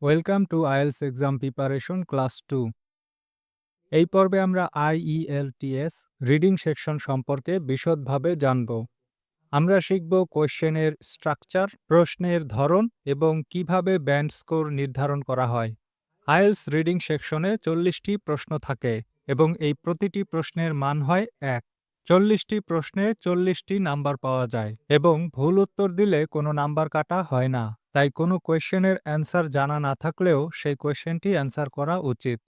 Welcome to IELTS exam preparation class 2। এই পর্বে আমরা আইইএলটিএস রিডিং সেকশন সম্পর্কে বিশদভাবে জানব। আমরা শিখব কোয়েশ্চেনের স্ট্রাকচার, প্রশ্নের ধরন এবং কিভাবে ব্যান্ড স্কোর নির্ধারণ করা হয়। আইএলস রিডিং সেকশনে 40টি প্রশ্ন থাকে এবং এই প্রতিটি প্রশ্নের মান হয় 1। 40টি প্রশ্নে 40টি নাম্বার পাওয়া যায় এবং ভুল উত্তর দিলে কোনো নাম্বার কাটা হয় না। তাই কোনো কোয়েশ্চেনের অ্যান্সার জানা না থাকলেও সেই কোয়েশ্চেনটি অ্যান্সার করা উচিত।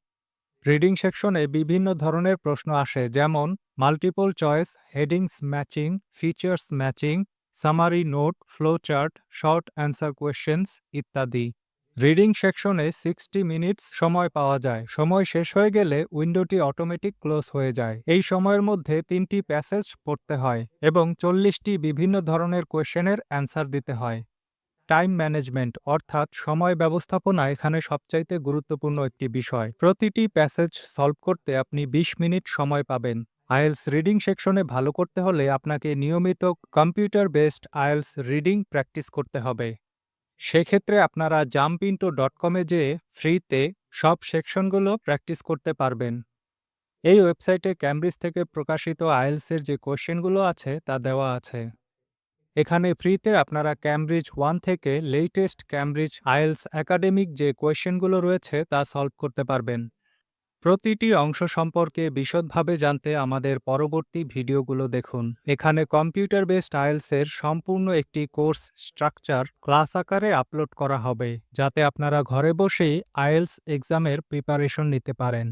রিডিং সেকশনে বিভিন্ন ধরনের প্রশ্ন আসে, যেমন multiple choice, headings matching, features matching, summary note, flow chart, short answer questions ইত্যাদি। রিডিং সেকশনে 60 মিনিটস সময় পাওয়া যায়। সময় শেষ হয়ে গেলে উইন্ডোটি অটোমেটিক ক্লোজ হয়ে যায়। এই সময়ের মধ্যে 3টি প্যাসেজ পড়তে হয় এবং 40টি বিভিন্ন ধরনের কোয়েশ্চেনের অ্যান্সার দিতে হয়। টাইম ম্যানেজমেন্ট অর্থাৎ সময় ব্যবস্থাপনা এখানে সবচাইতে গুরুত্বপূর্ণ একটি বিষয়। প্রতিটি প্যাসেজ সলভ করতে আপনি 20 মিনিট সময় পাবেন। আইএলস রিডিং সেকশনে ভালো করতে হলে আপনাকে নিয়মিত computer based IELTS reading practice করতে হবে। সেক্ষেত্রে আপনারা jump into.com-এ যেয়ে ফ্রিতে সব সেকশনগুলো প্র্যাকটিস করতে পারবেন। এই ওয়েবসাইটে ক্যামব্রিজ থেকে প্রকাশিত আইএলসের যে কোশ্চেনগুলো আছে তা দেওয়া আছে। এখানে ফ্রিতে আপনারা ক্যামব্রিজ 1 থেকে লেটেস্ট ক্যামব্রিজ আইএলস একাডেমিক যে কোয়েশ্চেনগুলো রয়েছে তা সলভ করতে পারবেন। প্রতিটি অংশ সম্পর্কে বিশদভাবে জানতে আমাদের পরবর্তী ভিডিওগুলো দেখুন। এখানে কম্পিউটার বেসড আইএলসের সম্পূর্ণ একটি কোর্স স্ট্রাকচার ক্লাস আকারে আপলোড করা হবে, যাতে আপনারা ঘরে বসেই আইএলস এক্সামের প্রিপারেশন নিতে পারেন।